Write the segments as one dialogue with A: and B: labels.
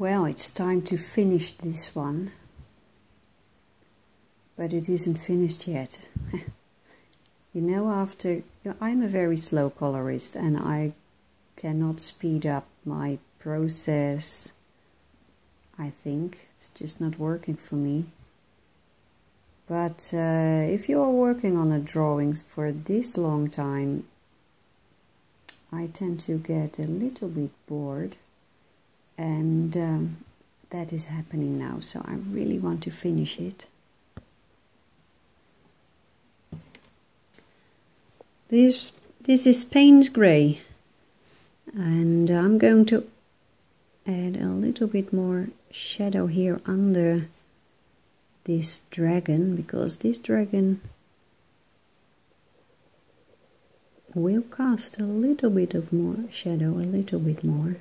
A: Well, it's time to finish this one, but it isn't finished yet. You know, I'm a very slow colorist and I cannot speed up my process. I think it's just not working for me. But if you are working on a drawing for this long time, I tend to get a little bit bored, and that is happening now, so I really want to finish it. This is Payne's Grey, and I'm going to add a little bit more shadow here under this dragon, because this dragon will cast a little bit of more shadow, a little bit more.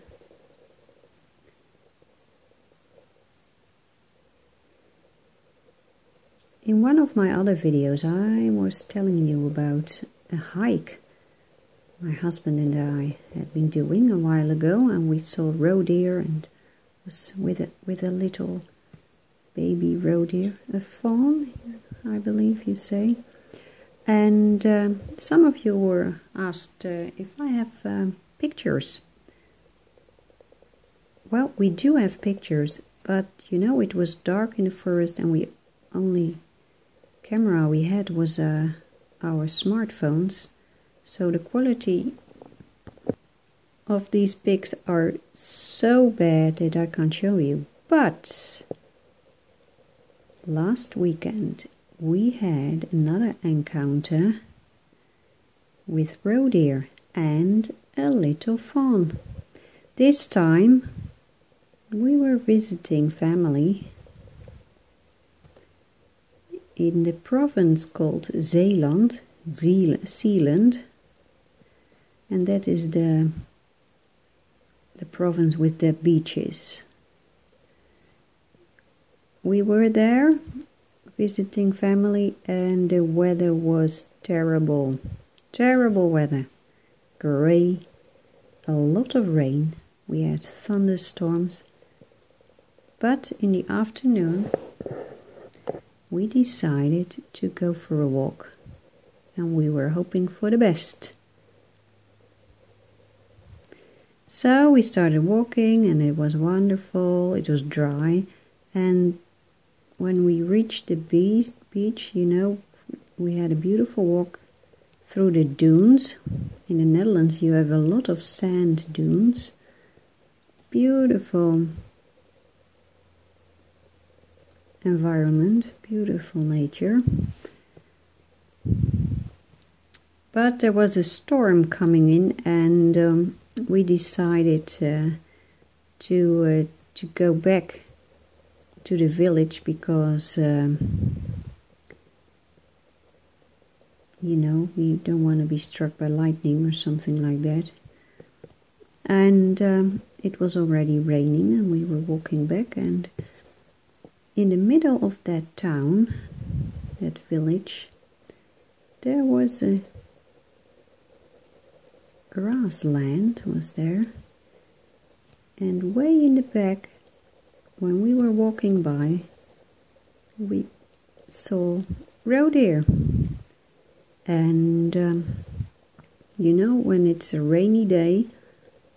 A: In one of my other videos I was telling you about a hike my husband and I had been doing a while ago, and we saw roe deer and was with a little baby roe deer, a fawn, I believe you say. And some of you were asked if I have pictures. Well, we do have pictures, but you know, it was dark in the forest and we only camera we had was our smartphones, so the quality of these pics are so bad that I can't show you. But last weekend we had another encounter with roe deer and a little fawn. This time we were visiting family in the province called Zeeland, and that is the province with the beaches. We were there visiting family and the weather was terrible. Terrible weather. Grey, a lot of rain. We had thunderstorms. But in the afternoon we decided to go for a walk, and we were hoping for the best. So we started walking and it was wonderful, it was dry, and when we reached the beach, you know, we had a beautiful walk through the dunes. In the Netherlands you have a lot of sand dunes. Beautiful environment, beautiful nature. But there was a storm coming in, and we decided to go back to the village because you know, we don't want to be struck by lightning or something like that. And it was already raining and we were walking back, and in the middle of that town, that village, there was a grassland was there, and way in the back, when we were walking by, we saw roe deer. And you know, when it's a rainy day,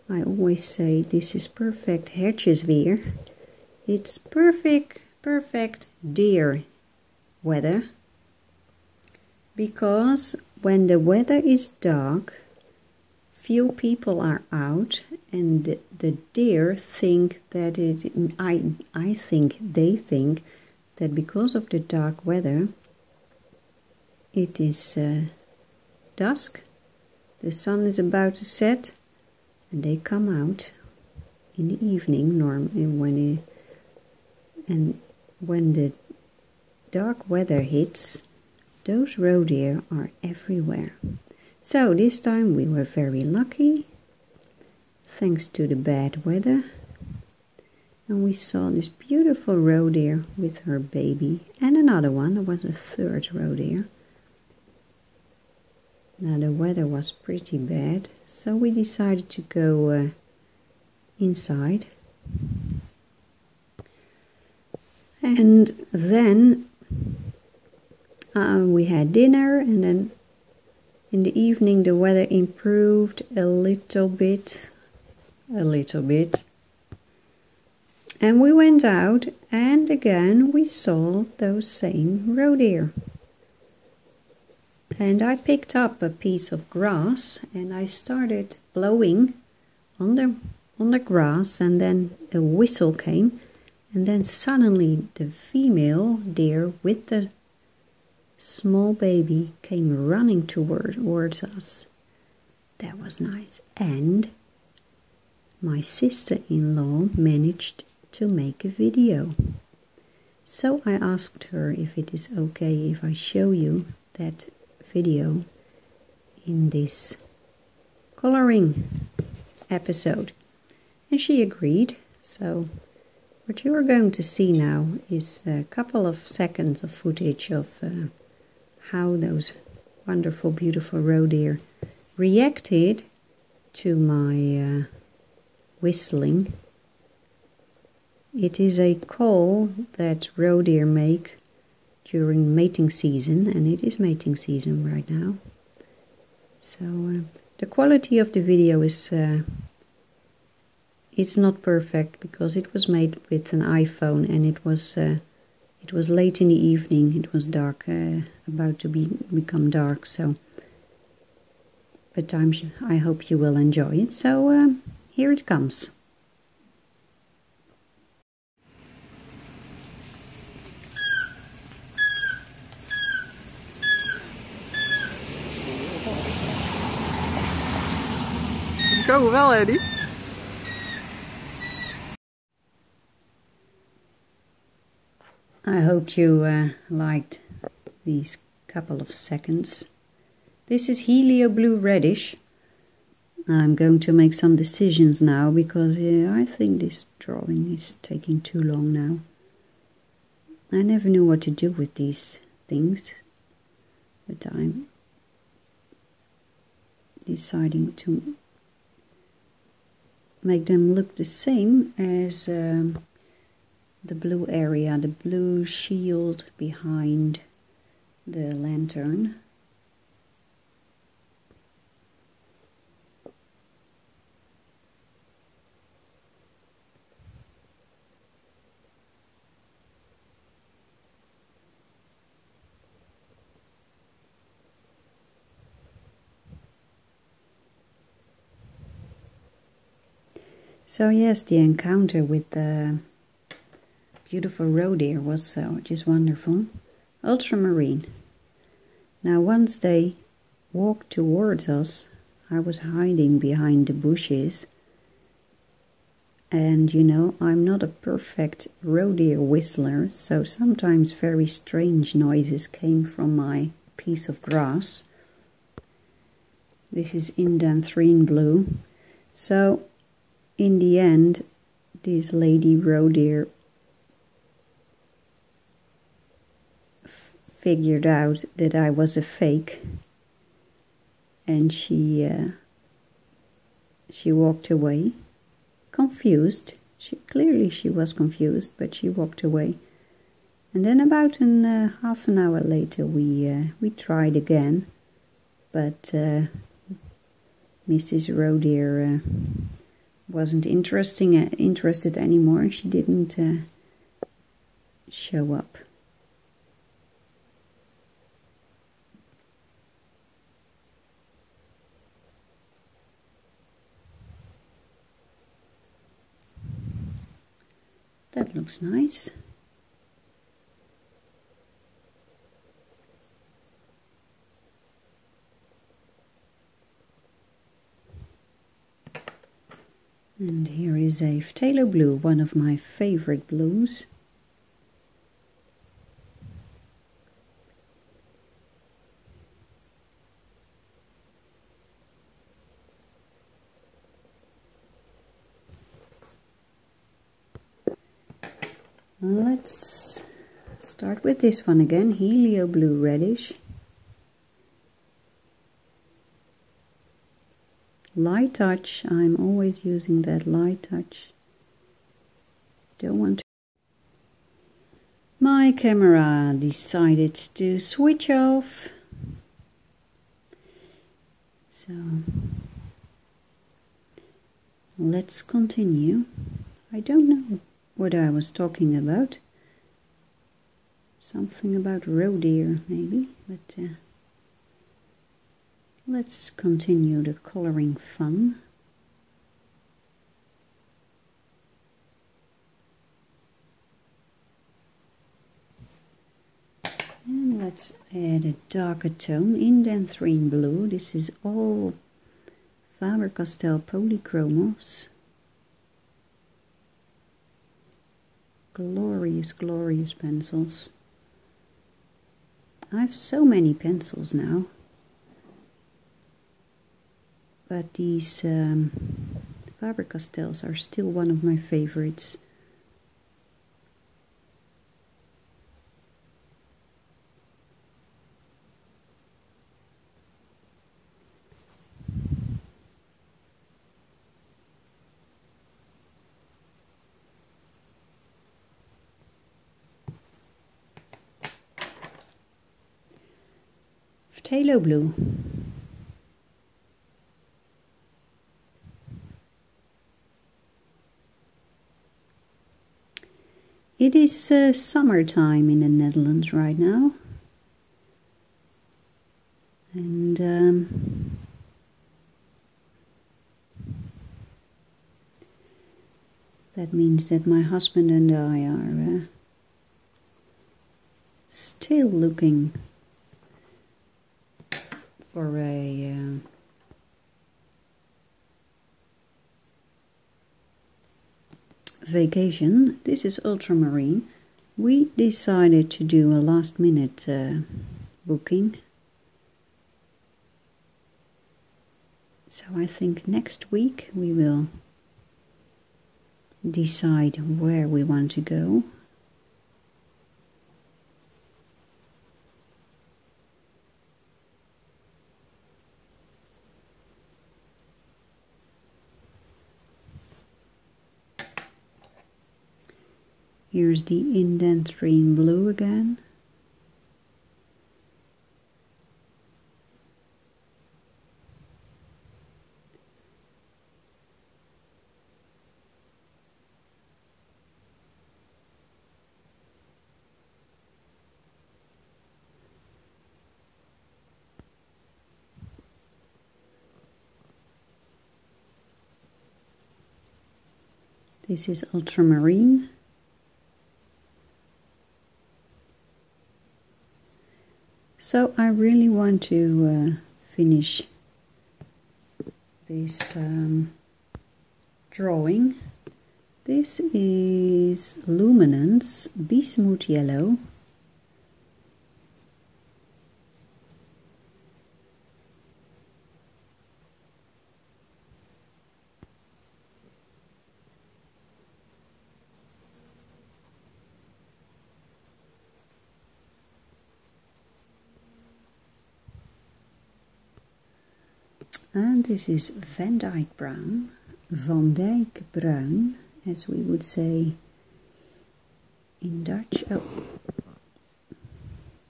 A: I always say this is perfect hertjesweer. It's perfect deer weather, because when the weather is dark, few people are out, and the deer think that I think they think that because of the dark weather, it is dusk, the sun is about to set, and they come out in the evening normally when the dark weather hits, those roe deer are everywhere. So this time we were very lucky, thanks to the bad weather, and we saw this beautiful roe deer with her baby and another one. There was a third roe deer. Now the weather was pretty bad, so we decided to go inside. And then we had dinner, and then in the evening the weather improved a little bit. And we went out, and again we saw those same roe deer. And I picked up a piece of grass and I started blowing on the grass, and then a whistle came, and then suddenly the female deer with the small baby came running towards us. That was nice. And my sister-in-law managed to make a video. So I asked her if it is okay if I show you that video in this coloring episode. And she agreed. So what you are going to see now is a couple of seconds of footage of how those wonderful, beautiful roe deer reacted to my whistling. It is a call that roe deer make during mating season, and it is mating season right now. So the quality of the video is it's not perfect because it was made with an iPhone, and it was late in the evening. It was dark, about to become dark. So, but I hope you will enjoy it. So here it comes.
B: Go wel, Eddie.
A: I hope you liked these couple of seconds. This is Helio Blue Reddish. I'm going to make some decisions now because I think this drawing is taking too long now. I never knew what to do with these things, but I'm deciding to make them look the same as the blue area, the blue shield behind the lantern. So yes, the encounter with the beautiful roe deer was just wonderful. Ultramarine. Now once they walked towards us, I was hiding behind the bushes. And you know, I'm not a perfect roe deer whistler, so sometimes very strange noises came from my piece of grass. This is indanthrene blue. So in the end, this lady roe deer figured out that I was a fake, and she walked away, confused. Clearly she was confused, but she walked away. And then about half an hour later, we tried again, but Mrs. Roe deer wasn't interested anymore. She didn't show up. That looks nice. And here is a phthalo blue, one of my favorite blues. Let's start with this one again, Helio Blue Reddish. Light touch, I'm always using that light touch. Don't want to. my camera decided to switch off. So let's continue. I don't know what I was talking about. Something about roe deer maybe, but let's continue the coloring fun. And let's add a darker tone, Indanthrene blue. This is all Faber-Castell Polychromos. Glorious, glorious pencils. I have so many pencils now. But these Faber-Castells are still one of my favorites. Phthalo blue. It is summertime in the Netherlands right now, and that means that my husband and I are still looking for a vacation. This is ultramarine. We decided to do a last minute booking. So I think next week we will decide where we want to go. Here's the Indanthrene blue again. This is ultramarine. So I really want to finish this drawing. This is Luminance Bismuth Yellow. And this is Van Dyke Brown, Van Dyke Bruin, as we would say in Dutch. Oh,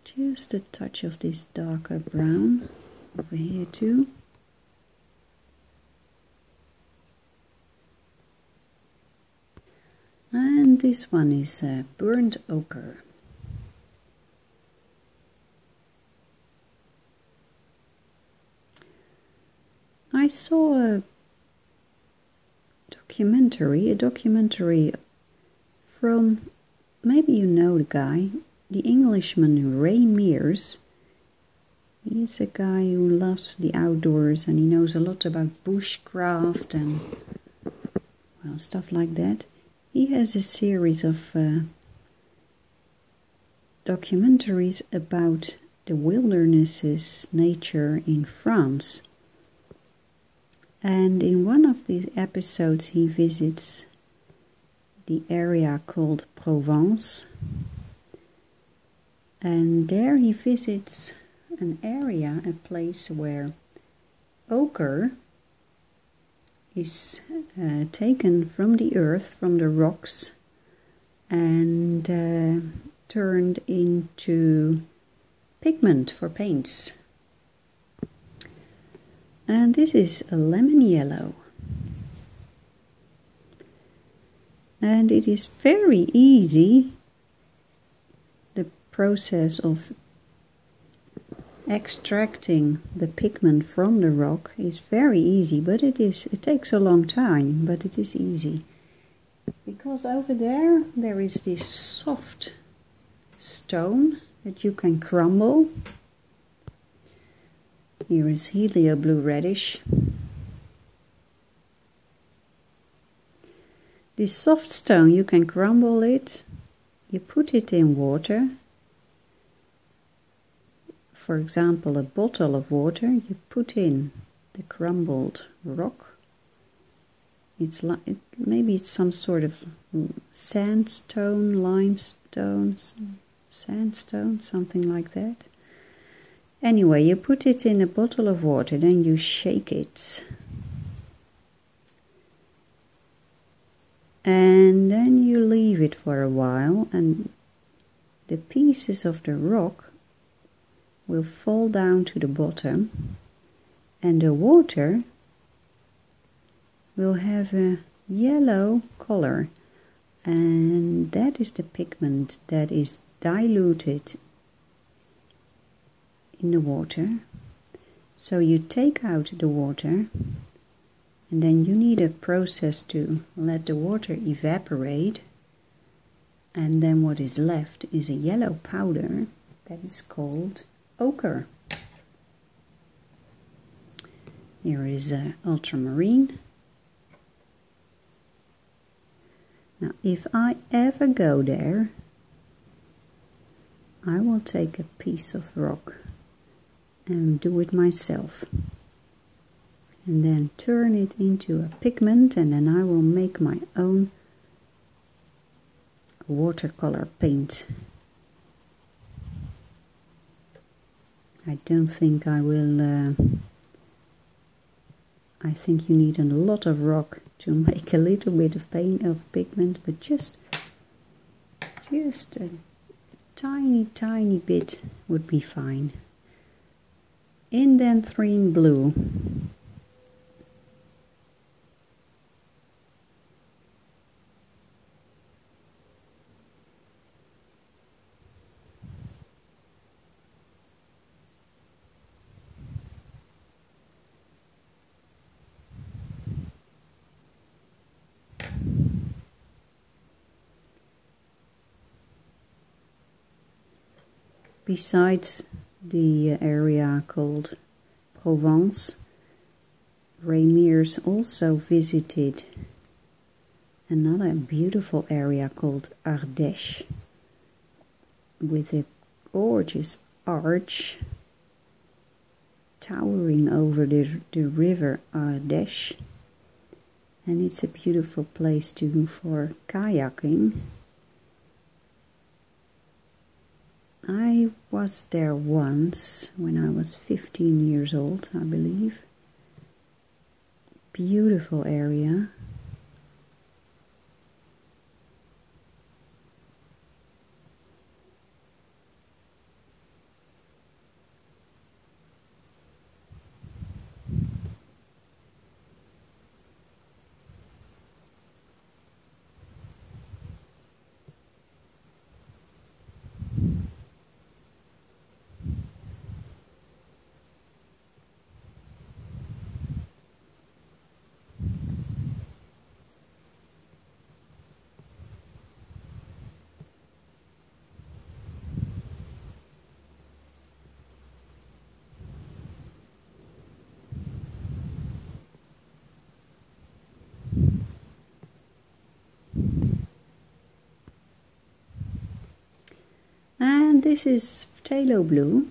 A: just a touch of this darker brown over here too. And this one is Burnt Ochre. I saw a documentary from, maybe you know the guy, the Englishman Ray Mears. He's a guy who loves the outdoors and he knows a lot about bushcraft and, well, stuff like that. He has a series of documentaries about the wildernesses, nature in France. And in one of these episodes he visits the area called Provence. And there he visits an area, a place where ochre is taken from the earth, from the rocks, and turned into pigment for paints. And this is a lemon yellow. And it is very easy, the process of extracting the pigment from the rock is very easy, but it takes a long time, but it is easy. Because over there is this soft stone that you can crumble. Here is helio blue reddish. This soft stone, you can crumble it, you put it in water. For example, a bottle of water, you put in the crumbled rock. It's like, maybe it's some sort of sandstone, limestone, sandstone, something like that. Anyway, you put it in a bottle of water, then you shake it. And then you leave it for a while, and the pieces of the rock will fall down to the bottom, and the water will have a yellow color, and that is the pigment that is diluted in the water. So you take out the water, and then you need a process to let the water evaporate, and then what is left is a yellow powder that is called ochre. Here is ultramarine. Now if I ever go there, I will take a piece of rock and do it myself, and then turn it into a pigment, and then I will make my own watercolor paint. I don't think I will, I think you need a lot of rock to make a little bit of pigment, but just a tiny bit would be fine. Indanthrene blue. Besides the area called Provence, Remiers also visited another beautiful area called Ardèche, with a gorgeous arch towering over the river Ardèche, and it's a beautiful place for kayaking. I was there once when I was 15 years old, I believe. Beautiful area. And this is phthalo blue.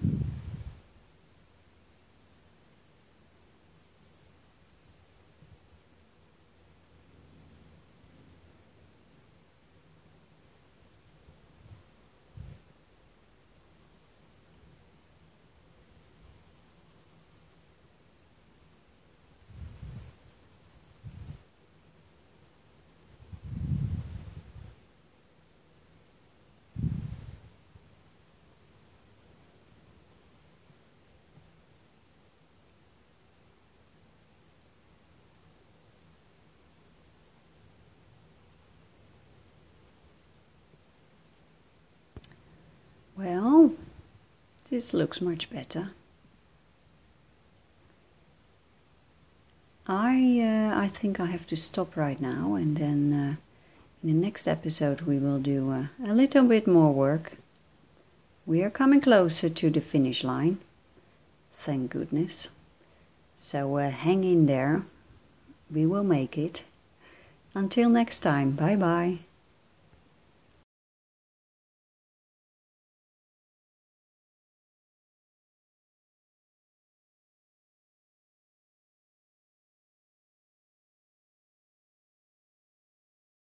A: This looks much better. I think I have to stop right now, and then in the next episode we will do a little bit more work. We are coming closer to the finish line, thank goodness. So hang in there, we will make it. Until next time, bye bye.